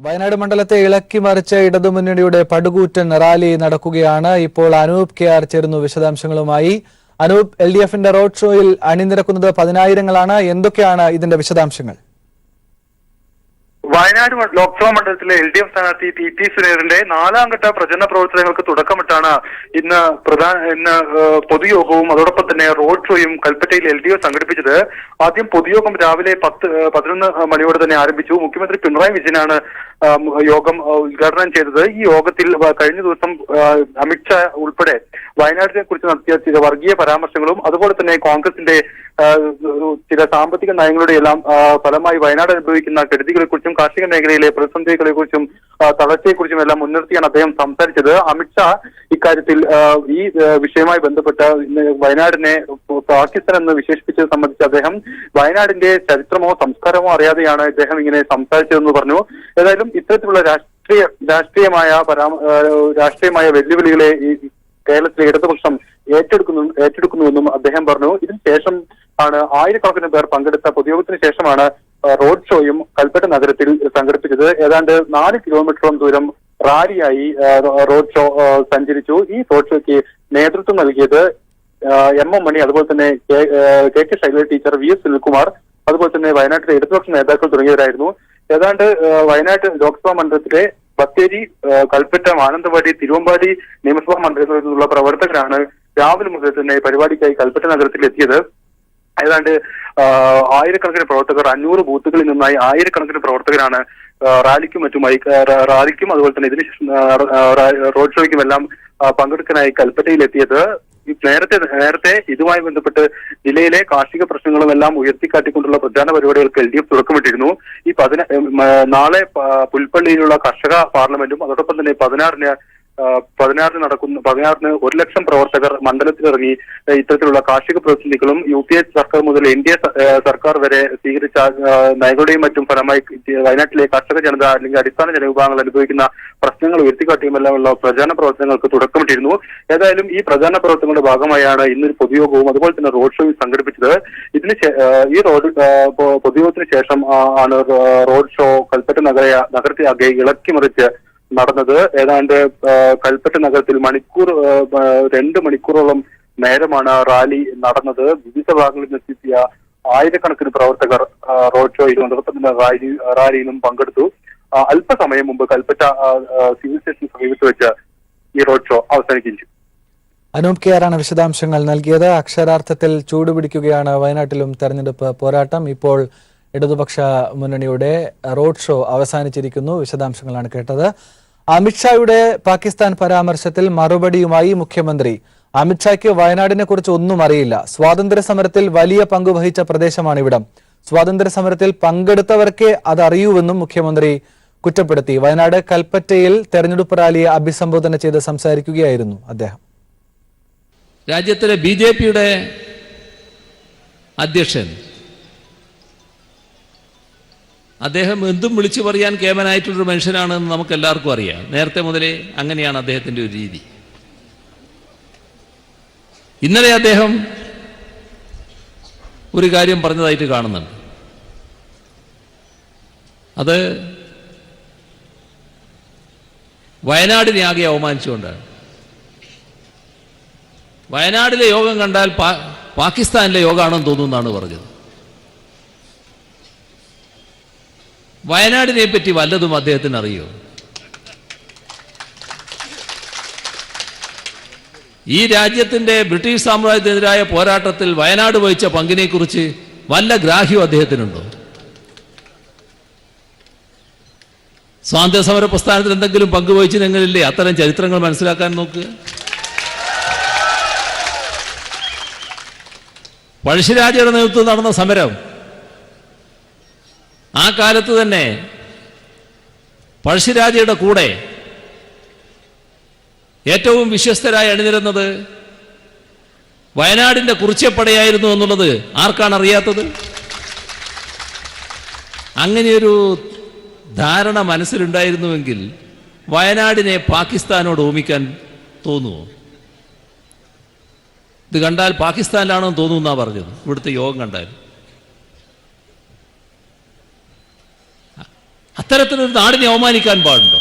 വയനാട് മണ്ഡലത്തെ ഇളക്കി മറിച്ച ഇടതുമുന്നണിയുടെ പടുകൂറ്റൻ റാലി നടക്കുകയാണ്. ഇപ്പോൾ അനൂപ് കെ.ആർ. ചേരുന്നു വിശദാംശങ്ങളുമായി. അനൂപ്, LDFന്റെ റോഡ് ഷോയിൽ അണിനിരക്കുന്നത് 10,000-ങ്ങളാണ്. എന്തൊക്കെയാണ് ഇതിന്റെ വിശദാംശങ്ങൾ? വയനാട് ലോക്സഭാ മണ്ഡലത്തിലെ LDF സ്ഥാനാർത്ഥി TP സുരേന്ദ്രന്റെ 4ാം ഘട്ട പ്രചരണ പ്രവർത്തനങ്ങൾക്ക് തുടക്കമിട്ടാണ് ഇന്ന് പൊതുയോഗവും അതോടൊപ്പം തന്നെ റോഡ് ഷോയും കൽപ്പറ്റയിൽ LDF സംഘടിപ്പിച്ചത്. ആദ്യം പൊതുയോഗം രാവിലെ 11 മണിയോടെ തന്നെ ആരംഭിച്ചു. മുഖ്യമന്ത്രി പിണറായി വിജയനാണ് യോഗം ഉദ്ഘാടനം ചെയ്തത്. ഈ യോഗത്തിൽ കഴിഞ്ഞ ദിവസം അമിത്ഷാ ഉൾപ്പെടെ വയനാടിനെ കുറിച്ച് നടത്തിയ ചില വർഗീയ പരാമർശങ്ങളും അതുപോലെ തന്നെ കോൺഗ്രസിന്റെ ചില സാമ്പത്തിക നയങ്ങളുടെ എല്ലാം ഫലമായി വയനാട് അനുഭവിക്കുന്ന കെടുതികളെക്കുറിച്ചും കാർഷിക മേഖലയിലെ പ്രതിസന്ധികളെക്കുറിച്ചും തളർച്ചയെക്കുറിച്ചും എല്ലാം മുൻനിർത്തിയാണ് അദ്ദേഹം സംസാരിച്ചത്. അമിത്ഷാ ഇക്കാര്യത്തിൽ ഈ വിഷയവുമായി ബന്ധപ്പെട്ട് വയനാടിനെ പാകിസ്ഥാൻ എന്ന് വിശേഷിപ്പിച്ചത് സംബന്ധിച്ച് അദ്ദേഹം വയനാടിന്റെ ചരിത്രമോ സംസ്കാരമോ അറിയാതെയാണ് ഇദ്ദേഹം ഇങ്ങനെ സംസാരിച്ചതെന്ന് പറഞ്ഞു. ഏതായാലും ഇത്തരത്തിലുള്ള രാഷ്ട്രീയമായ വെല്ലുവിളികളെ കേരളത്തിലെ ഇടതുപക്ഷം ഏറ്റെടുക്കുന്നുവെന്നും അദ്ദേഹം പറഞ്ഞു. ഇതിനുശേഷം ആണ് ആയിരക്കണക്കിന് പേർ പങ്കെടുത്ത പൊതുയോഗത്തിന് ശേഷമാണ് റോഡ് ഷോയും കൽപ്പറ്റ നഗരത്തിൽ സംഘടിപ്പിച്ചത്. ഏതാണ്ട് 4 കിലോമീറ്ററോളം ദൂരം റാലിയായി റോഡ് ഷോ സഞ്ചരിച്ചു. ഈ റോഡ് ഷോയ്ക്ക് നേതൃത്വം നൽകിയത് MM മണി, അതുപോലെ തന്നെ KK Shailaja teacher, VS Sunilkumar, അതുപോലെ തന്നെ വയനാട്ടിലെ ഇടതുപക്ഷ നേതാക്കൾ തുടങ്ങിയവരായിരുന്നു. ഏതാണ്ട് വയനാട് ലോക്സഭാ മണ്ഡലത്തിലെ ബത്തേരി, കൽപ്പറ്റ, മാനന്തവാടി, തിരുവമ്പാടി നിയമസഭാ മണ്ഡലങ്ങളിൽ നിന്നുള്ള പ്രവർത്തകരാണ് രാവിലെ മുതൽ തന്നെ പരിപാടിക്കായി കൽപ്പറ്റ നഗരത്തിൽ എത്തിയത്. ഏതാണ്ട് ആയിരക്കണക്കിന് പ്രവർത്തകർ, 500 ബൂത്തുകളിൽ നിന്നായി ആയിരക്കണക്കിന് പ്രവർത്തകരാണ് റാലിക്കും അതുപോലെ തന്നെ ഇതിനുശേഷം റോഡ് ഷോയ്ക്കും എല്ലാം പങ്കെടുക്കാനായി കൽപ്പറ്റയിൽ എത്തിയത്. നേരത്തെ ഇതുമായി ബന്ധപ്പെട്ട് ജില്ലയിലെ കാർഷിക പ്രശ്നങ്ങളും എല്ലാം ഉയർത്തിക്കാട്ടിക്കൊണ്ടുള്ള പ്രധാന പരിപാടികൾക്ക് LDF തുടക്കമിട്ടിരുന്നു. ഈ നാളെ പുൽപ്പള്ളിയിലുള്ള കർഷക പാർലമെന്റും അതോടൊപ്പം തന്നെ 16-ന് 1 ലക്ഷം പ്രവർത്തകർ മണ്ഡലത്തിലിറങ്ങി ഇത്തരത്തിലുള്ള കാർഷിക പ്രതിസന്ധികളും UPA സർക്കാർ മുതൽ NDA സർക്കാർ വരെ സ്വീകരിച്ച നയങ്ങളുടെയും മറ്റും ഫലമായി വയനാട്ടിലെ കർഷക ജനത അല്ലെങ്കിൽ അടിസ്ഥാന ജനവിഭാഗങ്ങൾ അനുഭവിക്കുന്ന പ്രശ്നങ്ങൾ ഉയർത്തിക്കാട്ടിയുമെല്ലാമുള്ള പ്രചാരണ പ്രവർത്തനങ്ങൾക്ക് തുടക്കമിട്ടിരുന്നു. ഏതായാലും ഈ പ്രചാരണ പ്രവർത്തനങ്ങളുടെ ഭാഗമായാണ് ഇന്നൊരു പൊതുയോഗവും അതുപോലെ തന്നെ റോഡ് ഷോയും സംഘടിപ്പിച്ചത്. ഈ പൊതുയോഗത്തിന് ശേഷം ആണ് റോഡ് ഷോ കൽപ്പറ്റ നഗരത്തെ ആകെ ഇളക്കിമറിച്ച് നടന്നത്. ഏതാണ്ട് കൽപ്പറ്റ നഗരത്തിൽ 2 മണിക്കൂറോളം നേരമാണ് റാലി നടന്നത്. വിവിധ ഭാഗങ്ങളിൽ നിന്നെത്തിയ ആയിരക്കണക്കിന് പ്രവർത്തകർ റോഡ് ഷോയിലും അതോടൊപ്പം തന്നെ റാലിയിലും പങ്കെടുത്തു. അല്പസമയം മുമ്പ് കൽപ്പറ്റ സിവിൽ സ്റ്റേഷൻ സമീപത്ത് വെച്ച് ഈ റോഡ് ഷോ അവസാനിച്ചു. അനൂപ് കെ.ആർ. വിശദാംശങ്ങൾ നൽകിയത്. അക്ഷരാർത്ഥത്തിൽ ചൂടുപിടിക്കുകയാണ് വയനാട്ടിലും തെരഞ്ഞെടുപ്പ് പോരാട്ടം. ഇപ്പോൾ ഇടതുപക്ഷ മുന്നണിയുടെ റോഡ് ഷോ അവസാനിച്ചിരിക്കുന്നു. വിശദാംശങ്ങളാണ് കേട്ടത്. അമിത്ഷായുടെ പാകിസ്ഥാൻ പരാമർശത്തിൽ മറുപടിയുമായി മുഖ്യമന്ത്രി. അമിത്ഷായ്ക്ക് വയനാടിനെ കുറിച്ച് ഒന്നും അറിയില്ല. സ്വാതന്ത്ര്യ സമരത്തിൽ വലിയ പങ്കുവഹിച്ച പ്രദേശമാണിവിടം. സ്വാതന്ത്ര്യ സമരത്തിൽ പങ്കെടുത്തവർക്കേ അതറിയൂവെന്നും മുഖ്യമന്ത്രി കുറ്റപ്പെടുത്തി. വയനാട് കൽപ്പറ്റയിൽ തെരഞ്ഞെടുപ്പ് റാലിയെ അഭിസംബോധന ചെയ്ത് സംസാരിക്കുകയായിരുന്നു അദ്ദേഹം. രാജ്യത്തിലെ BJPയുടെ അധ്യക്ഷൻ അദ്ദേഹം എന്തും വിളിച്ചു പറയാൻ കേമനായിട്ടുള്ളൊരു മനുഷ്യനാണെന്ന് നമുക്ക് എല്ലാവർക്കും അറിയാം. നേരത്തെ മുതലേ അങ്ങനെയാണ് അദ്ദേഹത്തിൻ്റെ ഒരു രീതി. ഇന്നലെ അദ്ദേഹം ഒരു കാര്യം പറഞ്ഞതായിട്ട് കാണുന്നുണ്ട്. അത് വയനാടിനെ ആകെ അവമാനിച്ചുകൊണ്ടാണ്. വയനാടിലെ യോഗം കണ്ടാൽ പാകിസ്ഥാനിലെ യോഗമാണെന്ന് തോന്നുമെന്നാണ് പറഞ്ഞത്. വയനാടിനെ പറ്റി വല്ലതും അദ്ദേഹത്തിന് അറിയോ? ഈ രാജ്യത്തിന്റെ ബ്രിട്ടീഷ് സാമ്രാജ്യത്തിനെതിരായ പോരാട്ടത്തിൽ വയനാട് വഹിച്ച പങ്കിനെക്കുറിച്ച് വല്ല ഗ്രാഹ്യവും അദ്ദേഹത്തിനുണ്ടോ? സ്വാതന്ത്ര്യ സമര പ്രസ്ഥാനത്തിൽ എന്തെങ്കിലും പങ്കുവഹിച്ചില്ലെങ്കിലല്ലേ അത്തരം ചരിത്രങ്ങൾ മനസ്സിലാക്കാൻ നോക്കുക. പഴശ്ശിരാജയുടെ നേതൃത്വം നടന്ന സമരം, ആ കാലത്ത് തന്നെ പഴശ്ശിരാജയുടെ കൂടെ ഏറ്റവും വിശ്വസ്തരായി അണിനിരുന്നത് വയനാടിന്റെ കുറിച്യപ്പടയായിരുന്നു എന്നുള്ളത് ആർക്കാണ് അറിയാത്തത്? അങ്ങനെയൊരു ധാരണ മനസ്സിലുണ്ടായിരുന്നുവെങ്കിൽ വയനാടിനെ പാകിസ്ഥാനോട് ഓമിക്കാൻ തോന്നുമോ? ഇത് കണ്ടാൽ പാകിസ്ഥാനിലാണെന്ന് തോന്നുമെന്നാണ് പറഞ്ഞത് ഇവിടുത്തെ യോഗം കണ്ടാൽ. അത്തരത്തിലൊരു നാടിനെ അവമാനിക്കാൻ പാടുണ്ടോ?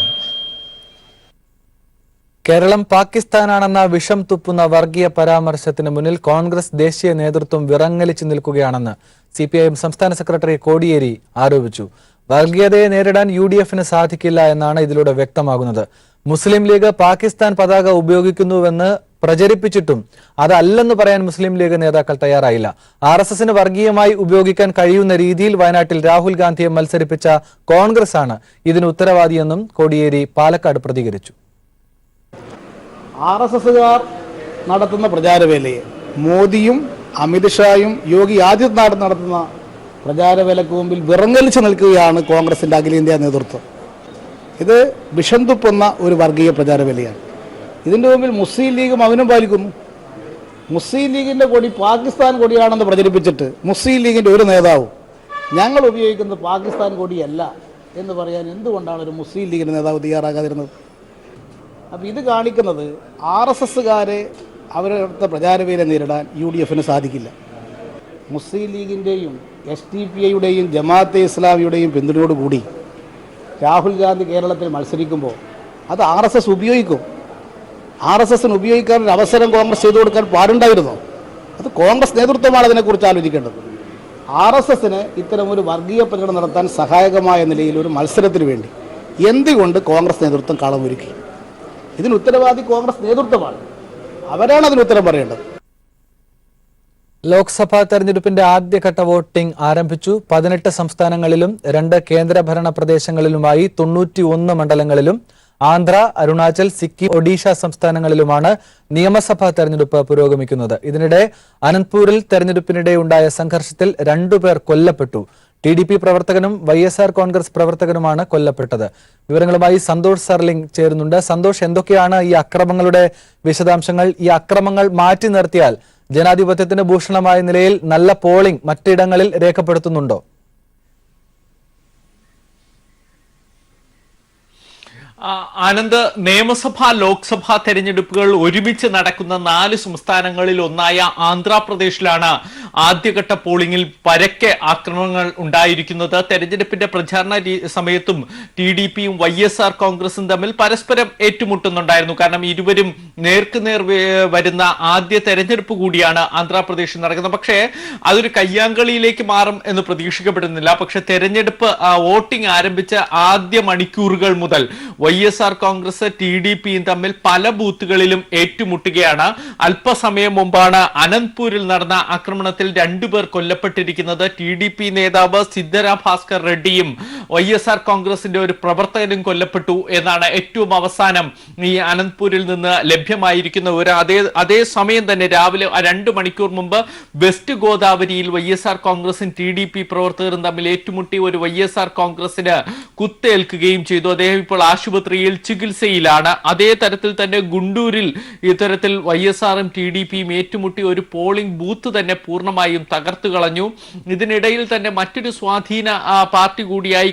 കേരളം പാകിസ്ഥാനാണെന്ന വിഷം തുപ്പുന്ന വർഗീയ പരാമർശത്തിന് മുന്നിൽ കോൺഗ്രസ് ദേശീയ നേതൃത്വം വിറങ്ങലിച്ചു നിൽക്കുകയാണെന്ന് CPIM സംസ്ഥാന സെക്രട്ടറി കോടിയേരി ആരോപിച്ചു. വർഗീയതയെ നേരിടാൻ UDFന് സാധിക്കില്ല എന്നാണ് ഇതിലൂടെ വ്യക്തമാകുന്നത്. മുസ്ലിം ലീഗ് പാകിസ്ഥാൻ പതാക ഉപയോഗിക്കുന്നുവെന്ന് പ്രചരിപ്പിച്ചിട്ടും അതല്ലെന്ന് പറയാൻ മുസ്ലിം ലീഗ് നേതാക്കൾ തയ്യാറായില്ല. RSSന് വർഗീയമായി ഉപയോഗിക്കാൻ കഴിയുന്ന രീതിയിൽ വയനാട്ടിൽ രാഹുൽ ഗാന്ധിയെ മത്സരിപ്പിച്ച കോൺഗ്രസ് ആണ് ഇതിന് ഉത്തരവാദിയെന്നും കോടിയേരി പാലക്കാട് പ്രതികരിച്ചു. RSSകാർ നടത്തുന്ന പ്രചാരവേലയെ മോദിയും അമിത്ഷായും യോഗി ആദിത്യനാഥും നടത്തുന്ന പ്രചാരവേലയ്ക്ക് മുമ്പിൽ വിറങ്ങലിച്ചു നിൽക്കുകയാണ് കോൺഗ്രസിൻ്റെ അഖിലേന്ത്യാ നേതൃത്വം. ഇത് വിഷം തുപ്പുന്ന ഒരു വർഗീയ പ്രചാരവേലയാണ്. ഇതിൻ്റെ മുമ്പിൽ മുസ്ലിം ലീഗ് മൗനം പാലിക്കുന്നു. മുസ്ലിം ലീഗിൻ്റെ കൊടി പാകിസ്ഥാൻ കൊടിയാണെന്ന് പ്രചരിപ്പിച്ചിട്ട് മുസ്ലിം ലീഗിൻ്റെ ഒരു നേതാവും ഞങ്ങൾ ഉപയോഗിക്കുന്നത് പാകിസ്ഥാൻ കൊടിയല്ല എന്ന് പറയാൻ എന്തുകൊണ്ടാണ് ഒരു മുസ്ലിം ലീഗിൻ്റെ നേതാവ് തയ്യാറാകാതിരുന്നത്? അപ്പോൾ ഇത് കാണിക്കുന്നത് RSSകാരെ അവരുടെ പ്രചാരവേല നേരിടാൻ UDFന് സാധിക്കില്ല. മുസ്ലിം ലീഗിൻ്റെയും SDPIയുടെയും ജമാഅത്തെ ഇസ്ലാമിയുടെയും പിന്തുണയോടുകൂടി രാഹുൽ ഗാന്ധി കേരളത്തിൽ മത്സരിക്കുമ്പോൾ അത് RSS ഉപയോഗിക്കും. RSSന് ഉപയോഗിക്കാൻ ഒരു അവസരം കോൺഗ്രസ് ചെയ്തു കൊടുക്കാൻ പാടുണ്ടായിരുന്നോ? അത് കോൺഗ്രസ് നേതൃത്വമാണ് അതിനെക്കുറിച്ച് ആലോചിക്കേണ്ടത്. RSSന് ഇത്തരമൊരു വർഗീയ പ്രചരണം നടത്താൻ സഹായകമായ നിലയിൽ ഒരു മത്സരത്തിന് വേണ്ടി എന്തുകൊണ്ട് കോൺഗ്രസ് നേതൃത്വം കളമൊരുക്കി? ഇതിന് ഉത്തരവാദി കോൺഗ്രസ് നേതൃത്വമാണ്. അവരാണ് അതിന് ഉത്തരം പറയേണ്ടത്. ലോക്സഭാ തെരഞ്ഞെടുപ്പിന്റെ ആദ്യഘട്ട വോട്ടിംഗ് ആരംഭിച്ചു. 18 സംസ്ഥാനങ്ങളിലും 2 കേന്ദ്രഭരണ പ്രദേശങ്ങളിലുമായി 91 മണ്ഡലങ്ങളിലും ആന്ധ്ര, അരുണാചൽ, സിക്കിം, ഒഡീഷ സംസ്ഥാനങ്ങളിലുമാണ് നിയമസഭാ തെരഞ്ഞെടുപ്പ് പുരോഗമിക്കുന്നത്. ഇതിനിടെ അനന്ത്പൂരിൽ തെരഞ്ഞെടുപ്പിനിടെ ഉണ്ടായ സംഘർഷത്തിൽ 2 പേർ കൊല്ലപ്പെട്ടു. TDP പ്രവർത്തകനും YSR കോൺഗ്രസ് പ്രവർത്തകനുമാണ് കൊല്ലപ്പെട്ടത്. വിവരങ്ങളുമായി സന്തോഷ് സർലിംഗ് ചേരുന്നുണ്ട്. സന്തോഷ്, എന്തൊക്കെയാണ് ഈ അക്രമങ്ങളുടെ വിശദാംശങ്ങൾ? ഈ അക്രമങ്ങൾ മാറ്റി നിർത്തിയാൽ ജനാധിപത്യത്തിന് ഭൂഷണമായ നിലയിൽ നല്ല പോളിംഗ് മറ്റിടങ്ങളിൽ രേഖപ്പെടുത്തുന്നുണ്ടോ? ആനന്ദ്, നിയമസഭാ ലോക്സഭാ തെരഞ്ഞെടുപ്പുകൾ ഒരുമിച്ച് നടക്കുന്ന 4 സംസ്ഥാനങ്ങളിൽ ഒന്നായ ആന്ധ്രാപ്രദേശിലാണ് ആദ്യഘട്ട പോളിംഗിൽ പരക്കെ ആക്രമണങ്ങൾ ഉണ്ടായിരിക്കുന്നത്. തെരഞ്ഞെടുപ്പിന്റെ പ്രചാരണ സമയത്തും TDPയും YSR കോൺഗ്രസും തമ്മിൽ പരസ്പരം ഏറ്റുമുട്ടുന്നുണ്ടായിരുന്നു. കാരണം ഇരുവരും നേർക്കുനേർ വരുന്ന ആദ്യ തെരഞ്ഞെടുപ്പ് കൂടിയാണ് ആന്ധ്രാപ്രദേശിൽ നടക്കുന്നത്. പക്ഷേ അതൊരു കയ്യാങ്കളിയിലേക്ക് മാറും എന്ന് പ്രതീക്ഷിക്കപ്പെടുന്നില്ല. പക്ഷെ തെരഞ്ഞെടുപ്പ് വോട്ടിംഗ് ആരംഭിച്ച ആദ്യ മണിക്കൂറുകൾ മുതൽ YSR കോൺഗ്രസ് TDPയും തമ്മിൽ പല ബൂത്തുകളിലും ഏറ്റുമുട്ടുകയാണ്. അല്പസമയം മുമ്പാണ് അനന്ത്പൂരിൽ നടന്ന ആക്രമണത്തിൽ 2 പേർ കൊല്ലപ്പെട്ടിരിക്കുന്നത്. TDP നേതാവ് സിദ്ധരാ ഭാസ്കർ റെഡ്ഡിയും YSR കോൺഗ്രസിന്റെ ഒരു പ്രവർത്തകനും കൊല്ലപ്പെട്ടു എന്നാണ് ഏറ്റവും അവസാനം ഈ അനന്ത്പൂരിൽ നിന്ന് ലഭ്യമായിരിക്കുന്ന ഒരു അതേ സമയം തന്നെ രാവിലെ 2 മണിക്കൂർ മുമ്പ് വെസ്റ്റ് ഗോദാവരിയിൽ YSR കോൺഗ്രസും TDP പ്രവർത്തകരും തമ്മിൽ ഏറ്റുമുട്ടി ഒരു YSR കോൺഗ്രസിന് കുത്തേൽക്കുകയും ചെയ്തു. അദ്ദേഹം ഇപ്പോൾ ആശുപത്രിയിൽ ചികിത്സയിലാണ്. അതേ തരത്തിൽ തന്നെ ഗുണ്ടൂരിൽ ഇത്തരത്തിൽ YSRും TDPയും ഏറ്റുമുട്ടി ഒരു പോളിംഗ് ബൂത്ത് തന്നെ പൂർണ്ണമായും തകർത്തു കളഞ്ഞു. ഇതിനിടയിൽ തന്നെ മറ്റൊരു സ്വാധീന പാർട്ടി കൂടിയായി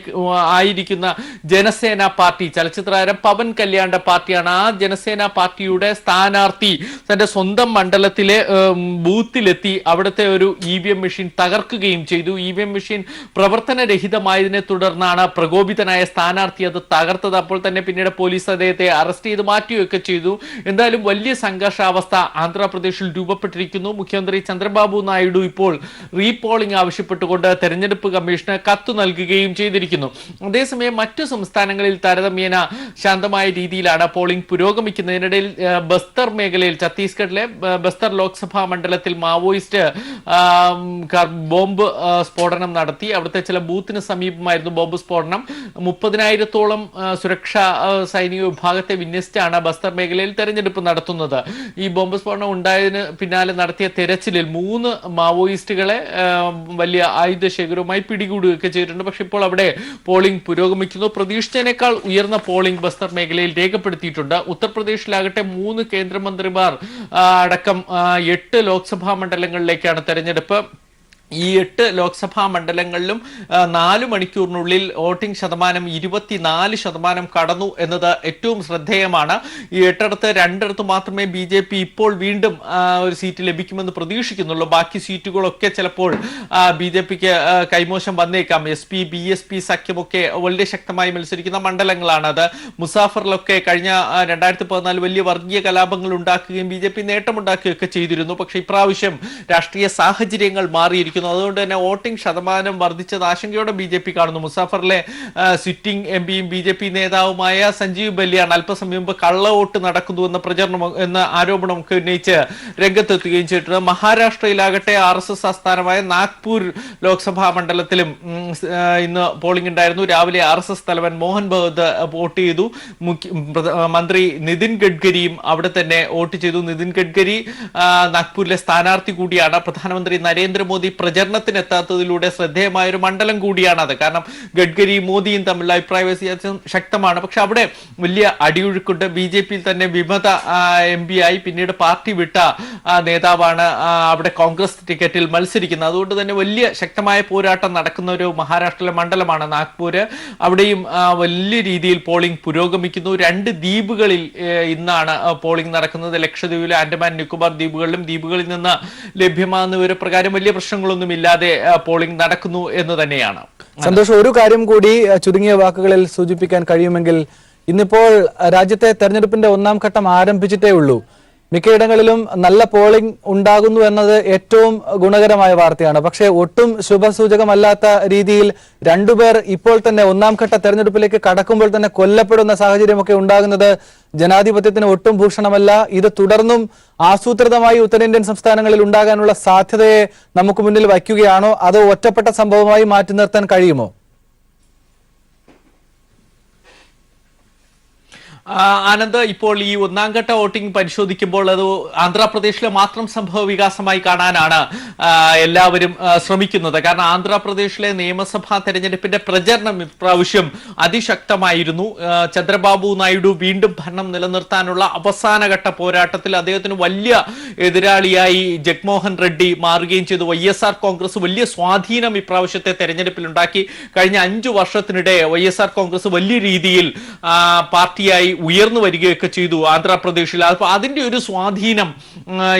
ആയിരിക്കുന്ന ജനസേന പാർട്ടി, ചലച്ചിത്രതാരം പവൻ കല്യാണിന്റെ പാർട്ടിയാണ്. ആ ജനസേന പാർട്ടിയുടെ സ്ഥാനാർത്ഥി തന്റെ സ്വന്തം മണ്ഡലത്തിലെ ബൂത്തിലെത്തി അവിടുത്തെ ഒരു EVM മെഷീൻ തകർക്കുകയും ചെയ്തു. EVM മെഷീൻ പ്രവർത്തനരഹിതമായതിനെ തുടർന്നാണ് പ്രകോപിതനായ സ്ഥാനാർത്ഥി അത് തകർത്തത്. അപ്പോൾ തന്നെ പിന്നീട് പോലീസ് അദ്ദേഹത്തെ അറസ്റ്റ് ചെയ്ത് മാറ്റുകയൊക്കെ ചെയ്തു. എന്തായാലും വലിയ സംഘർഷാവസ്ഥ ആന്ധ്രാപ്രദേശിൽ രൂപപ്പെട്ടിരിക്കുന്നു. മുഖ്യമന്ത്രി ചന്ദ്രബാബു നായിഡു ഇപ്പോൾ റീപോളിംഗ് ആവശ്യപ്പെട്ടുകൊണ്ട് തെരഞ്ഞെടുപ്പ് കമ്മീഷന് കത്ത് നൽകുകയും ചെയ്തിരിക്കുന്നു. അതേസമയം മറ്റു സംസ്ഥാനങ്ങളിൽ താരതമ്യേന ശാന്തമായ രീതിയിലാണ് പോളിംഗ് പുരോഗമിക്കുന്നതിനിടയിൽ ബസ്തർ മേഖലയിൽ, ഛത്തീസ്ഗഡിലെ ബസ്തർ ലോക്സഭാ മണ്ഡലത്തിൽ മാവോയിസ്റ്റ് ബോംബ് സ്ഫോടനം നടത്തി. അവിടുത്തെ ചില ബൂത്തിന് സമീപമായിരുന്നു ബോംബ് സ്ഫോടനം. 30,000-ഓളം സുരക്ഷാ സൈനിക വിഭാഗത്തെ വിന്യസിച്ചാണ് ബസ്തർ മേഖലയിൽ തെരഞ്ഞെടുപ്പ് നടത്തുന്നത്. ഈ ബോംബ് സ്ഫോടനം ഉണ്ടായതിന് പിന്നാലെ നടത്തിയ തെരച്ചിലിൽ 3 മാവോയിസ്റ്റുകളെ വലിയ ആയുധശേഖരവുമായി പിടികൂടുകയൊക്കെ ചെയ്തിട്ടുണ്ട്. പക്ഷെ ഇപ്പോൾ അവിടെ പോളിംഗ് പുരോഗമിക്കുന്നു. പ്രതീക്ഷിച്ചതിനേക്കാൾ ഉയർന്ന പോളിംഗ് ബസ്തർ മേഖലയിൽ രേഖപ്പെടുത്തിയിട്ടുണ്ട്. ഉത്തർപ്രദേശിലാകട്ടെ 3 കേന്ദ്രമന്ത്രിമാർ അടക്കം 8 ലോക്സഭാ മണ്ഡലങ്ങളിലേക്കാണ് തെരഞ്ഞെടുപ്പ്. ഈ 8 ലോക്സഭാ മണ്ഡലങ്ങളിലും 4 മണിക്കൂറിനുള്ളിൽ വോട്ടിംഗ് ശതമാനം 24% കടന്നു എന്നത് ഏറ്റവും ശ്രദ്ധേയമാണ്. ഈ 8 2 മാത്രമേ BJP ഇപ്പോൾ വീണ്ടും ഒരു സീറ്റ് ലഭിക്കുമെന്ന് പ്രതീക്ഷിക്കുന്നുള്ളൂ. ബാക്കി സീറ്റുകളൊക്കെ ചിലപ്പോൾ BJPക്ക് കൈമോശം വന്നേക്കാം. SP BSP സഖ്യമൊക്കെ വളരെ ശക്തമായി മത്സരിക്കുന്ന മണ്ഡലങ്ങളാണ് അത്. മുസാഫറിലൊക്കെ കഴിഞ്ഞ 2014 വലിയ വർഗീയ കലാപങ്ങൾ ഉണ്ടാക്കുകയും BJP നേട്ടമുണ്ടാക്കുകയൊക്കെ ചെയ്തിരുന്നു. പക്ഷേ ഇപ്രാവശ്യം രാഷ്ട്രീയ സാഹചര്യങ്ങൾ മാറിയിരിക്കുന്നു. അതുകൊണ്ട് തന്നെ വോട്ടിംഗ് ശതമാനം വർദ്ധിച്ചത് ആശങ്കയോടെ BJP കാണുന്നു. മുസാഫറിലെ സിറ്റിംഗ് MP-യും BJP നേതാവുമായ സഞ്ജീവ് ബല്യാണ് അല്പസമയം മുമ്പ് കള്ളവോട്ട് നടക്കുന്നു എന്ന ആരോപണമൊക്കെ ഉന്നയിച്ച് രംഗത്തെത്തുകയും ചെയ്തിട്ടുണ്ട്. മഹാരാഷ്ട്രയിലാകട്ടെ RSS ആസ്ഥാനമായ നാഗ്പൂർ ലോക്സഭാ മണ്ഡലത്തിലും ഇന്ന് പോളിംഗ് ഉണ്ടായിരുന്നു. രാവിലെ RSS തലവൻ മോഹൻ ഭഗവത് വോട്ട് ചെയ്തു. മന്ത്രി നിതിൻ ഗഡ്കരിയും അവിടെ തന്നെ വോട്ട് ചെയ്തു. നിതിൻ ഗഡ്കരി നാഗ്പൂരിലെ സ്ഥാനാർത്ഥി കൂടിയാണ്. പ്രധാനമന്ത്രി നരേന്ദ്രമോദി പ്രചരണത്തിനെത്താത്തതിലൂടെ ശ്രദ്ധേയമായ ഒരു മണ്ഡലം കൂടിയാണത്. കാരണം ഗഡ്കരിയും മോദിയും തമ്മിലുള്ള അഭിപ്രായ വ്യത്യാസം ശക്തമാണ്. പക്ഷെ അവിടെ വലിയ അടിയൊഴുക്കുണ്ട്. BJPയിൽ തന്നെ വിമത MP ആയി പിന്നീട് പാർട്ടി വിട്ട നേതാവാണ് അവിടെ കോൺഗ്രസ് ടിക്കറ്റിൽ മത്സരിക്കുന്നത്. അതുകൊണ്ട് തന്നെ വലിയ ശക്തമായ പോരാട്ടം നടക്കുന്ന ഒരു മഹാരാഷ്ട്രയിലെ മണ്ഡലമാണ് നാഗ്പൂര്. അവിടെയും വലിയ രീതിയിൽ പോളിംഗ് പുരോഗമിക്കുന്നു. 2 ദ്വീപുകളിൽ ഇന്നാണ് പോളിംഗ് നടക്കുന്നത്. ലക്ഷദ്വീപിലെ ആൻഡമാൻ നിക്കോബാർ ദ്വീപുകളിൽ നിന്ന് ലഭ്യമാകുന്ന വിവരപ്രകാരം വലിയ പ്രശ്നങ്ങളൊന്നുമില്ലാതെ പോളിംഗ് നടക്കുന്നു എന്ന് തന്നെയാണ്. സന്തോഷം, ഒരു കാര്യം കൂടി ചുരുങ്ങിയ വാക്കുകളിൽ സൂചിപ്പിക്കാൻ കഴിയുമെങ്കിൽ, ഇന്നിപ്പോൾ രാജ്യത്തെ തെരഞ്ഞെടുപ്പിന്റെ 1ാം ഘട്ടം ആരംഭിച്ചിട്ടേ ഉള്ളൂ. മിക്കയിടങ്ങളിലും നല്ല പോളിംഗ് ഉണ്ടാകുന്നു എന്നത് ഏറ്റവും ഗുണകരമായ വാർത്തയാണ്. പക്ഷേ ഒട്ടും ശുഭസൂചകമല്ലാത്ത രീതിയിൽ 2 പേർ ഇപ്പോൾ തന്നെ 1ാം ഘട്ട തെരഞ്ഞെടുപ്പിലേക്ക് കടക്കുമ്പോൾ തന്നെ കൊല്ലപ്പെടുന്ന സാഹചര്യമൊക്കെ ഉണ്ടാകുന്നത് ജനാധിപത്യത്തിന് ഒട്ടും ഭൂഷണമല്ല. ഇത് തുടർന്നും ആസൂത്രിതമായി ഉത്തരേന്ത്യൻ സംസ്ഥാനങ്ങളിൽ ഉണ്ടാകാനുള്ള സാധ്യതയെ നമുക്ക് മുന്നിൽ വയ്ക്കുകയാണോ, അതോ ഒറ്റപ്പെട്ട സംഭവമായി മാറ്റി നിർത്താൻ കഴിയുമോ? ആനന്ദ്, ഇപ്പോൾ ഈ 1ാം ഘട്ട വോട്ടിംഗ് പരിശോധിക്കുമ്പോൾ അത് ആന്ധ്രാപ്രദേശിലെ മാത്രം സംഭവ വികാസമായി കാണാനാണ് എല്ലാവരും ശ്രമിക്കുന്നത്. കാരണം ആന്ധ്രാപ്രദേശിലെ നിയമസഭാ തെരഞ്ഞെടുപ്പിന്റെ പ്രചരണം ഇപ്രാവശ്യം അതിശക്തമായിരുന്നു. ചന്ദ്രബാബു നായിഡു വീണ്ടും ഭരണം നിലനിർത്താനുള്ള അവസാനഘട്ട പോരാട്ടത്തിൽ അദ്ദേഹത്തിന് വലിയ എതിരാളിയായി ജഗ്മോഹൻ റെഡ്ഡി മാറുകയും ചെയ്തു. YSR കോൺഗ്രസ് വലിയ സ്വാധീനം ഇപ്രാവശ്യത്തെ തെരഞ്ഞെടുപ്പിൽ ഉണ്ടാക്കി. കഴിഞ്ഞ 5 വർഷത്തിനിടെ YSR കോൺഗ്രസ് വലിയ രീതിയിൽ പാർട്ടിയായി ഉയർന്നു വരികയൊക്കെ ചെയ്തു ആന്ധ്രാപ്രദേശിൽ. അപ്പോൾ അതിന്റെ ഒരു സ്വാധീനം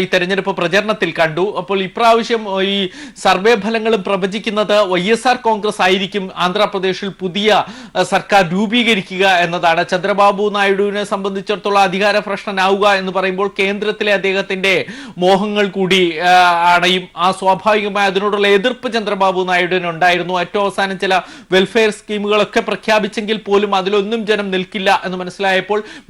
ഈ തെരഞ്ഞെടുപ്പ് പ്രചരണത്തിൽ കണ്ടു. അപ്പോൾ ഇപ്രാവശ്യം ഈ സർവേ ഫലങ്ങളും പ്രവചിക്കുന്നത് YSR കോൺഗ്രസ് ആയിരിക്കും ആന്ധ്രാപ്രദേശിൽ പുതിയ സർക്കാർ രൂപീകരിക്കുക എന്നതാണ്. ചന്ദ്രബാബു നായിഡുവിനെ സംബന്ധിച്ചിടത്തോളം അധികാര പ്രശ്നനാവുക എന്ന് പറയുമ്പോൾ കേന്ദ്രത്തിലെ അദ്ദേഹത്തിന്റെ മോഹങ്ങൾ കൂടി അണയും. ആ സ്വാഭാവികമായി അതിനോടുള്ള എതിർപ്പ് ചന്ദ്രബാബു നായിഡുവിന് ഉണ്ടായിരുന്നു. ഏറ്റവും അവസാനം ചില വെൽഫെയർ സ്കീമുകളൊക്കെ പ്രഖ്യാപിച്ചെങ്കിൽ പോലും അതിലൊന്നും ജനം നിൽക്കില്ല എന്ന് മനസ്സിലായപ്പോൾ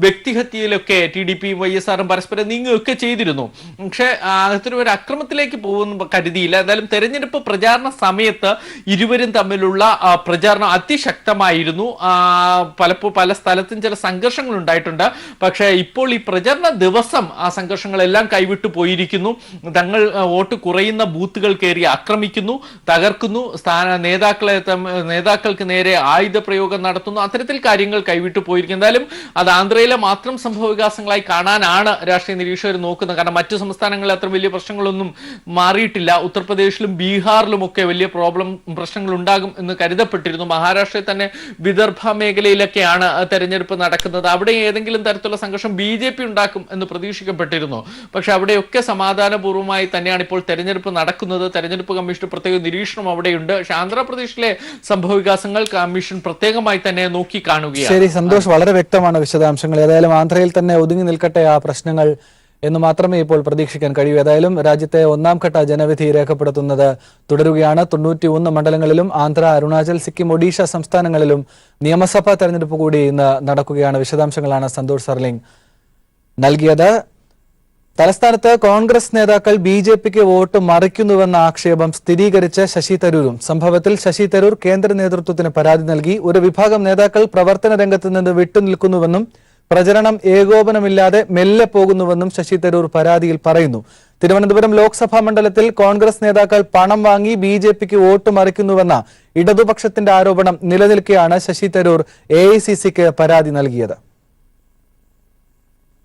വ്യക്തിഹത്യയിലൊക്കെ TDPയും YSRും പരസ്പരം നീങ്ങുകയൊക്കെ ചെയ്തിരുന്നു. പക്ഷെ അത്തരം ഒരു അക്രമത്തിലേക്ക് പോകുന്ന കരുതിയില്ല. എന്തായാലും തെരഞ്ഞെടുപ്പ് പ്രചാരണ സമയത്ത് ഇരുവരും തമ്മിലുള്ള പ്രചാരണം അതിശക്തമായിരുന്നു. പല സ്ഥലത്തും ചില സംഘർഷങ്ങൾ ഉണ്ടായിട്ടുണ്ട്. പക്ഷെ ഇപ്പോൾ ഈ പ്രചരണ ദിവസം ആ സംഘർഷങ്ങളെല്ലാം കൈവിട്ടു പോയിരിക്കുന്നു. തങ്ങൾ വോട്ട് കുറയുന്ന ബൂത്തുകൾ കയറി ആക്രമിക്കുന്നു, തകർക്കുന്നു, നേതാക്കൾക്ക് നേരെ ആയുധ പ്രയോഗം നടത്തുന്നു. അത്തരത്തിൽ കാര്യങ്ങൾ കൈവിട്ടു പോയിരിക്കുന്നു. എന്തായാലും അത് ആന്ധ്രയിലെ മാത്രം സംഭവ വികാസങ്ങളായി കാണാനാണ് രാഷ്ട്രീയ നിരീക്ഷകർ നോക്കുന്നത്. കാരണം മറ്റു സംസ്ഥാനങ്ങളിൽ അത്ര വലിയ പ്രശ്നങ്ങളൊന്നും മാറിയിട്ടില്ല. ഉത്തർപ്രദേശിലും ബീഹാറിലും ഒക്കെ വലിയ പ്രശ്നങ്ങൾ ഉണ്ടാകും എന്ന് കരുതപ്പെട്ടിരുന്നു. മഹാരാഷ്ട്രയിൽ തന്നെ വിദർഭ മേഖലയിലൊക്കെയാണ് തെരഞ്ഞെടുപ്പ് നടക്കുന്നത്. അവിടെ ഏതെങ്കിലും തരത്തിലുള്ള സംഘർഷം BJP ഉണ്ടാക്കും എന്ന് പ്രതീക്ഷിക്കപ്പെട്ടിരുന്നു. പക്ഷെ അവിടെയൊക്കെ സമാധാനപൂർവ്വമായി തന്നെയാണ് ഇപ്പോൾ തെരഞ്ഞെടുപ്പ് നടക്കുന്നത്. തെരഞ്ഞെടുപ്പ് കമ്മീഷൻ പ്രത്യേക നിരീക്ഷണം അവിടെയുണ്ട്. പക്ഷെ ആന്ധ്രാപ്രദേശിലെ സംഭവ വികാസങ്ങൾ കമ്മീഷൻ പ്രത്യേകമായി തന്നെ നോക്കി കാണുകയാണ്. ശരി സന്തോഷ്, വളരെ വ്യക്തമാണ് വിശദാംശങ്ങൾ. ഏതായാലും ആന്ധ്രയിൽ തന്നെ ഒതുങ്ങി നിൽക്കട്ടെ ആ പ്രശ്നങ്ങൾ എന്ന് മാത്രമേ ഇപ്പോൾ പ്രതീക്ഷിക്കാൻ കഴിയൂ. ഏതായാലും രാജ്യത്തെ 1ാം ഘട്ട ജനവിധി രേഖപ്പെടുത്തുന്നത് തുടരുകയാണ്. 91 മണ്ഡലങ്ങളിലും ആന്ധ്ര, അരുണാചൽ, സിക്കിം, ഒഡീഷ സംസ്ഥാനങ്ങളിലും നിയമസഭാ തെരഞ്ഞെടുപ്പ് കൂടി ഇന്ന് നടക്കുകയാണ്. വിശദാംശങ്ങളാണ് സന്തോഷ് സർലിംഗ് നൽകിയത്. തലസ്ഥാനത്ത് കോൺഗ്രസ് നേതാക്കൾ BJPക്ക് വോട്ട് മറിക്കുന്നുവെന്ന ആക്ഷേപം സ്ഥിരീകരിച്ച ശശി തരൂരും. സംഭവത്തിൽ ശശി തരൂർ കേന്ദ്ര നേതൃത്വത്തിന് പരാതി നൽകി. ഒരു വിഭാഗം നേതാക്കൾ പ്രവർത്തന രംഗത്ത് നിന്ന് വിട്ടുനിൽക്കുന്നുവെന്നും പ്രചരണം ഏകോപനമില്ലാതെ മെല്ലെ പോകുന്നുവെന്നും ശശി തരൂർ പരാതിയിൽ പറയുന്നു. തിരുവനന്തപുരം ലോക്സഭാ മണ്ഡലത്തിൽ കോൺഗ്രസ് നേതാക്കൾ പണം വാങ്ങി BJPക്ക് വോട്ട് മറിക്കുന്നുവെന്ന ഇടതുപക്ഷത്തിന്റെ ആരോപണം നിലനിൽക്കെയാണ് ശശി തരൂർ AICCക്ക് പരാതി നൽകിയത്.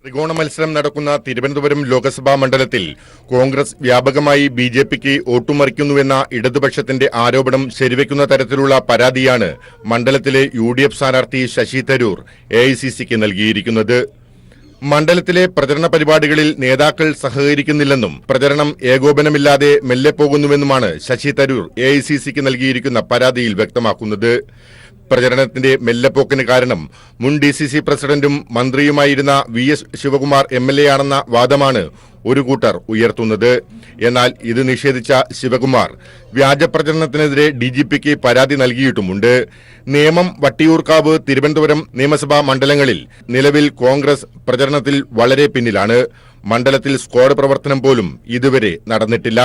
ത്രികോണ മത്സരം നടക്കുന്ന തിരുവനന്തപുരം ലോക്സഭാ മണ്ഡലത്തിൽ കോൺഗ്രസ് വ്യാപകമായി ബിജെപിക്ക് വോട്ടുമറിക്കുന്നുവെന്ന ഇടതുപക്ഷത്തിന്റെ ആരോപണം ശരിവെക്കുന്ന തരത്തിലുള്ള പരാതിയാണ് മണ്ഡലത്തിലെ UDF സ്ഥാനാർത്ഥി ശശി തരൂർ AICCക്ക് നൽകിയിരിക്കുന്നത്. മണ്ഡലത്തിലെ പ്രചരണ പരിപാടികളിൽ നേതാക്കൾ സഹകരിക്കുന്നില്ലെന്നും പ്രചരണം ഏകോപനമില്ലാതെ മെല്ലെ പോകുന്നുവെന്നുമാണ് ശശി തരൂർ AICCക്ക് നൽകിയിരിക്കുന്ന പരാതിയിൽ വ്യക്തമാക്കുന്നത്. പ്രചരണത്തിന്റെ മെല്ലെപ്പോക്കിന് കാരണം മുൻ DCC പ്രസിഡന്റും മന്ത്രിയുമായിരുന്ന VS ശിവകുമാർ MLA ആണെന്ന വാദമാണ് ഒരു കൂട്ടർ ഉയർത്തുന്നത്. എന്നാൽ ഇത് നിഷേധിച്ച ശിവകുമാർ വ്യാജപ്രചരണത്തിനെതിരെ DGPക്ക് പരാതി നൽകിയിട്ടുമുണ്ട്. നേമം, വട്ടിയൂർക്കാവ്, തിരുവനന്തപുരം നിയമസഭാ മണ്ഡലങ്ങളിൽ നിലവിൽ കോൺഗ്രസ് പ്രചരണത്തിൽ വളരെ പിന്നിലാണ്. മണ്ഡലത്തിൽ സ്ക്വാഡ് പ്രവർത്തനം പോലും ഇതുവരെ നടന്നിട്ടില്ല.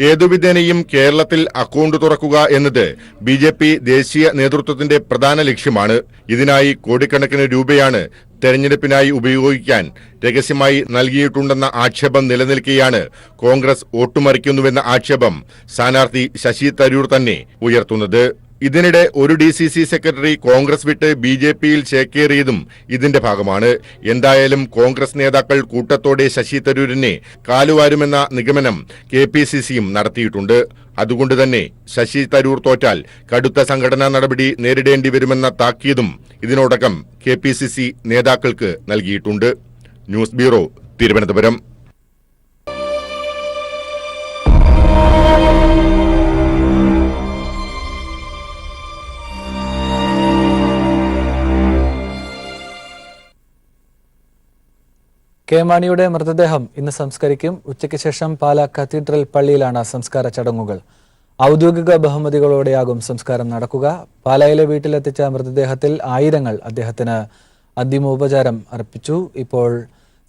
ഏതുവിധേനയും കേരളത്തിൽ അക്കൗണ്ട് തുറക്കുക എന്നത് BJP ദേശീയ നേതൃത്വത്തിന്റെ പ്രധാന ലക്ഷ്യമാണ്. ഇതിനായി കോടിക്കണക്കിന് രൂപയാണ് തെരഞ്ഞെടുപ്പിനായി ഉപയോഗിക്കാൻ രഹസ്യമായി നൽകിയിട്ടുണ്ടെന്ന ആക്ഷേപം നിലനിൽക്കെയാണ് കോൺഗ്രസ് വോട്ടുമറിക്കുന്നുവെന്ന ആക്ഷേപം സ്ഥാനാർത്ഥി ശശി തരൂർ തന്നെ ഉയർത്തുന്നത്. ഇതിനിടെ ഒരു DCC സെക്രട്ടറി കോൺഗ്രസ് വിട്ട് BJPയിൽ ചേക്കേറിയതും ഇതിന്റെ ഭാഗമാണ്. എന്തായാലും കോൺഗ്രസ് നേതാക്കൾ കൂട്ടത്തോടെ ശശി തരൂരിനെ കാലുവാരുമെന്ന നിഗമനം KPCCയും നടത്തിയിട്ടുണ്ട്. അതുകൊണ്ട് തന്നെ ശശി തരൂർ തോറ്റാൽ കടുത്ത സംഘടനാ നടപടി നേരിടേണ്ടി വരുമെന്ന താക്കീതും ഇതിനോടകം KPCC നേതാക്കൾക്ക് നൽകിയിട്ടുണ്ട്. News bureau, Thiruvananthapuram. കെ മാണിയുടെ മൃതദേഹം ഇന്ന് സംസ്കരിക്കും. ഉച്ചയ്ക്ക് ശേഷം പാലാ കത്തീഡ്രൽ പള്ളിയിലാണ് സംസ്കാര ചടങ്ങുകൾ. ഔദ്യോഗിക ബഹുമതികളോടെയാകും സംസ്കാരം നടക്കുക. പാലായിലെ വീട്ടിലെത്തിച്ച മൃതദേഹത്തിൽ ആയിരങ്ങൾ അദ്ദേഹത്തിന് അന്തിമോപചാരം അർപ്പിച്ചു. ഇപ്പോൾ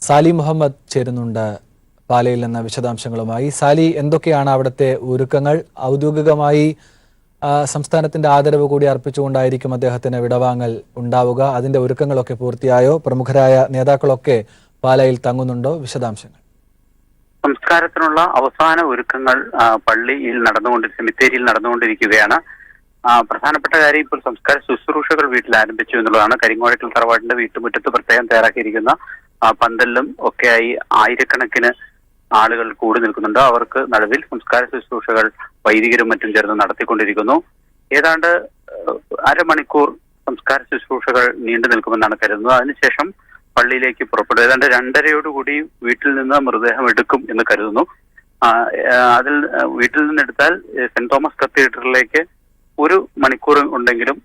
സാലി മുഹമ്മദ് ചേരുന്നുണ്ട് പാലയിൽ നിന്ന് വിശദാംശങ്ങളുമായി. സാലി, എന്തൊക്കെയാണ് അവിടുത്തെ ഒരുക്കങ്ങൾ? ഔദ്യോഗികമായി സംസ്ഥാനത്തിന്റെ ആദരവ് കൂടി അർപ്പിച്ചുകൊണ്ടായിരിക്കും അദ്ദേഹത്തിന് വിടവാങ്ങൽ ഉണ്ടാവുക. അതിന്റെ ഒരുക്കങ്ങളൊക്കെ പൂർത്തിയായോ? പ്രമുഖരായ നേതാക്കളൊക്കെ പാലയിൽ തങ്ങുന്നുണ്ടോ? വിശദാംശങ്ങൾ. സംസ്കാരത്തിനുള്ള അവസാന ഒരുക്കങ്ങൾ പള്ളിയിൽ സെമിത്തേരിയിൽ നടന്നുകൊണ്ടിരിക്കുകയാണ്. പ്രധാനപ്പെട്ട കാര്യം ഇപ്പോൾ സംസ്കാര ശുശ്രൂഷകൾ വീട്ടിൽ ആരംഭിച്ചു എന്നുള്ളതാണ്. കരിങ്ങോഴക്കൽ തറവാടിന്റെ വീട്ടുമുറ്റത്ത് പ്രത്യേകം തയ്യാറാക്കിയിരിക്കുന്ന പന്തലിലും ഒക്കെയായി ആയിരക്കണക്കിന് ആളുകൾ കൂടി നിൽക്കുന്നുണ്ട്. അവർക്ക് നടുവിൽ സംസ്കാര ശുശ്രൂഷകൾ വൈദികരും മറ്റും ചേർന്ന് നടത്തിക്കൊണ്ടിരിക്കുന്നു. ഏതാണ്ട് അരമണിക്കൂർ സംസ്കാര ശുശ്രൂഷകൾ നീണ്ടു നിൽക്കുമെന്നാണ് കരുതുന്നത്. അതിനുശേഷം പള്ളിയിലേക്ക് പുറപ്പെടും. ഏതാണ്ട് 2:30 വീട്ടിൽ നിന്ന് മൃതദേഹം എടുക്കും എന്ന് കരുതുന്നു. അതിൽ വീട്ടിൽ നിന്നെടുത്താൽ സെന്റ് തോമസ് കത്തീഡ്രലിലേക്ക് 1 മണിക്കൂർ ഉണ്ടെങ്കിലും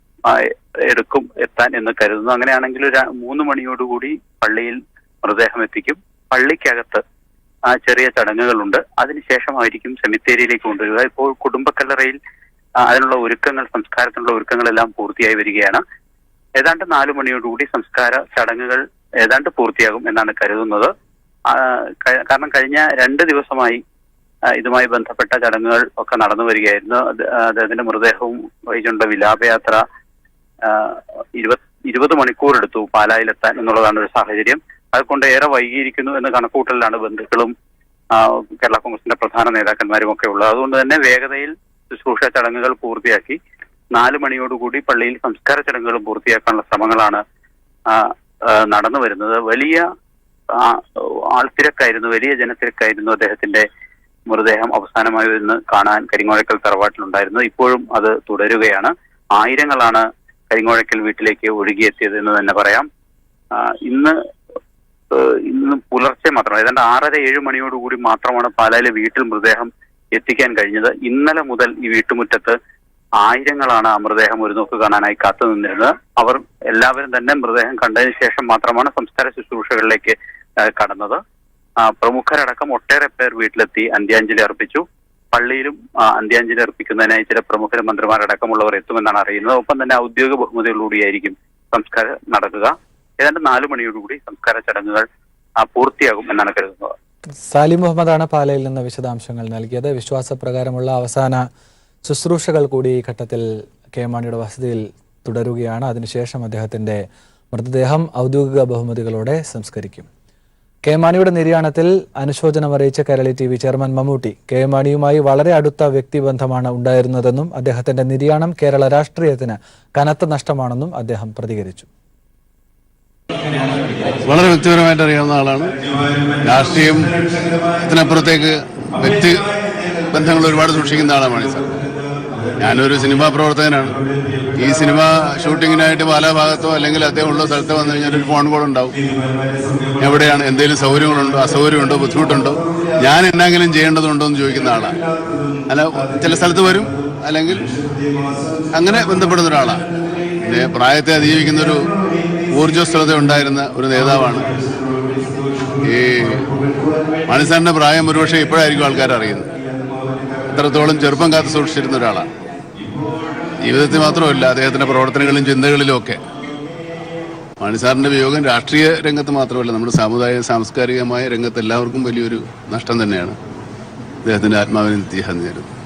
എത്താൻ എന്ന് കരുതുന്നു. അങ്ങനെയാണെങ്കിൽ 3 മണിയോടുകൂടി പള്ളിയിൽ മൃതദേഹം എത്തിക്കും. പള്ളിക്കകത്ത് ചെറിയ ചടങ്ങുകളുണ്ട്. അതിനുശേഷമായിരിക്കും സെമിത്തേരിയിലേക്ക് കൊണ്ടുവരിക. ഇപ്പോൾ കുടുംബക്കല്ലറയിൽ അതിനുള്ള ഒരുക്കങ്ങൾ, സംസ്കാരത്തിനുള്ള ഒരുക്കങ്ങളെല്ലാം പൂർത്തിയായി വരികയാണ്. ഏതാണ്ട് 4 മണിയോടുകൂടി സംസ്കാര ചടങ്ങുകൾ ഏതാണ്ട് പൂർത്തിയാകും എന്നാണ് കരുതുന്നത്. കാരണം കഴിഞ്ഞ 2 ദിവസമായി ഇതുമായി ബന്ധപ്പെട്ട ചടങ്ങുകൾ ഒക്കെ നടന്നു വരികയായിരുന്നു. അദ്ദേഹത്തിന്റെ മൃതദേഹവും വഹിച്ചുള്ള വിലാപയാത്ര 20 മണിക്കൂർ എടുത്തു പാലായിലെത്താൻ എന്നുള്ളതാണ് ഒരു സാഹചര്യം. അതുകൊണ്ട് ഏറെ വൈകിയിരിക്കുന്നു എന്ന കണക്കുകൂട്ടലിലാണ് ബന്ധുക്കളും കേരള കോൺഗ്രസിന്റെ പ്രധാന നേതാക്കന്മാരും ഒക്കെ ഉള്ളത്. അതുകൊണ്ട് തന്നെ വേഗതയിൽ ശുശ്രൂഷ ചടങ്ങുകൾ പൂർത്തിയാക്കി 4 മണിയോടുകൂടി പള്ളിയിൽ സംസ്കാര ചടങ്ങുകളും പൂർത്തിയാക്കാനുള്ള ശ്രമങ്ങളാണ് നടന്നു വരുന്നത്. വലിയ ആൾത്തിരക്കായിരുന്നു, വലിയ ജനത്തിരക്കായിരുന്നു അദ്ദേഹത്തിന്റെ മൃതദേഹം അവസാനമായി ഇന്ന് കാണാൻ കരിങ്ങോഴക്കൽ തറവാട്ടിലുണ്ടായിരുന്നു. ഇപ്പോഴും അത് തുടരുകയാണ്. ആയിരങ്ങളാണ് കരിങ്ങോഴക്കൽ വീട്ടിലേക്ക് ഒഴുകിയെത്തിയത് എന്ന് തന്നെ പറയാം. ഇന്ന് പുലർച്ചെ മാത്രം ഏതാണ്ട് 6:30-7 മണിയോടുകൂടി മാത്രമാണ് പാലായിലെ വീട്ടിൽ മൃതദേഹം എത്തിക്കാൻ കഴിഞ്ഞത്. ഇന്നലെ മുതൽ ഈ വീട്ടുമുറ്റത്ത് ആയിരങ്ങളാണ് ആ മൃതദേഹം ഒരു നോക്ക് കാണാനായി കാത്തു നിന്നിരുന്നത്. അവർ എല്ലാവരും തന്നെ മൃതദേഹം കണ്ടതിന് ശേഷം മാത്രമാണ് സംസ്കാര ശുശ്രൂഷകളിലേക്ക് കടന്നത്. പ്രമുഖരടക്കം ഒട്ടേറെ പേർ വീട്ടിലെത്തി അന്ത്യാഞ്ജലി അർപ്പിച്ചു. പള്ളിയിലും അന്ത്യാഞ്ജലി അർപ്പിക്കുന്നതിനായി ചില പ്രമുഖ മന്ത്രിമാരടക്കമുള്ളവർ എത്തുമെന്നാണ് അറിയുന്നത്. ഒപ്പം തന്നെ ഔദ്യോഗിക ബഹുമതികളോടുകൂടിയായിരിക്കും സംസ്കാരം നടക്കുക. ഏതാണ്ട് 4 മണിയോടുകൂടി സംസ്കാര ചടങ്ങുകൾ പൂർത്തിയാകും എന്നാണ് കരുതുന്നത്. സാലി മുഹമ്മദാണ് പാലയിൽ നിന്ന് വിശദാംശങ്ങൾ നൽകിയത്. വിശ്വാസപ്രകാരമുള്ള അവസാന ശുശ്രൂഷകൾ കൂടി ഈ ഘട്ടത്തിൽ കെ മാണിയുടെ വസതിയിൽ തുടരുകയാണ്. അതിനുശേഷം അദ്ദേഹത്തിന്റെ മൃതദേഹം ഔദ്യോഗിക ബഹുമതികളോടെ സംസ്കരിക്കും. കെ മാണിയുടെ നിര്യാണത്തിൽ അനുശോചനം അറിയിച്ച Kairali TV chairman Mammootty K മാണിയുമായി വളരെ അടുത്ത വ്യക്തിബന്ധമാണ് ഉണ്ടായിരുന്നതെന്നും അദ്ദേഹത്തിന്റെ നിര്യാണം കേരള രാഷ്ട്രീയത്തിന് കനത്ത നഷ്ടമാണെന്നും അദ്ദേഹം പ്രതികരിച്ചു. വളരെ വ്യക്തിപരമായിട്ട് അറിയാവുന്ന ആളാണ്. രാഷ്ട്രീയത്തിനപ്പുറത്തേക്ക് വ്യക്തി ബന്ധങ്ങൾ ഒരുപാട് സൂക്ഷിക്കുന്ന ആളാണ് മണി സാർ. ഞാനൊരു സിനിമാ പ്രവർത്തകനാണ്. ഈ സിനിമ ഷൂട്ടിങ്ങിനായിട്ട് പല ഭാഗത്തോ അല്ലെങ്കിൽ അദ്ദേഹം ഉള്ള സ്ഥലത്തോ വന്നു കഴിഞ്ഞാൽ ഒരു ഫോൺ കോൾ ഉണ്ടാവും. എവിടെയാണ്, എന്തെങ്കിലും സൗകര്യങ്ങളുണ്ടോ, അസൗകര്യമുണ്ടോ, ബുദ്ധിമുട്ടുണ്ടോ, ഞാൻ എന്തെങ്കിലും ചെയ്യേണ്ടതുണ്ടോ എന്ന് ചോദിക്കുന്ന ആളാണ്. അല്ല, ചില സ്ഥലത്ത് വരും, അല്ലെങ്കിൽ അങ്ങനെ ബന്ധപ്പെടുന്ന ഒരാളാണ്. പിന്നെ പ്രായത്തെ അതിജീവിക്കുന്നൊരു ഊർജ്ജസ്വലത ഉണ്ടായിരുന്ന ഒരു നേതാവാണ്. ഈ മണിസാറിന്റെ പ്രായം ഒരുപക്ഷെ ഇപ്പോഴായിരിക്കും ആൾക്കാർ അറിയുന്നത്. അത്രത്തോളം ചെറുപ്പം കാത്തു സൂക്ഷിച്ചിരുന്ന ഒരാളാണ്. ജീവിതത്തിൽ മാത്രമല്ല, അദ്ദേഹത്തിന്റെ പ്രവർത്തനങ്ങളിലും ചിന്തകളിലും ഒക്കെ. മണിസാറിന്റെ വിയോഗം രാഷ്ട്രീയ രംഗത്ത് മാത്രമല്ല, നമ്മുടെ സാംസ്കാരികമായ രംഗത്ത് എല്ലാവർക്കും വലിയൊരു നഷ്ടം തന്നെയാണ്. അദ്ദേഹത്തിന്റെ ആത്മാവിന് നിത്യശാന്തി നേരുന്നു.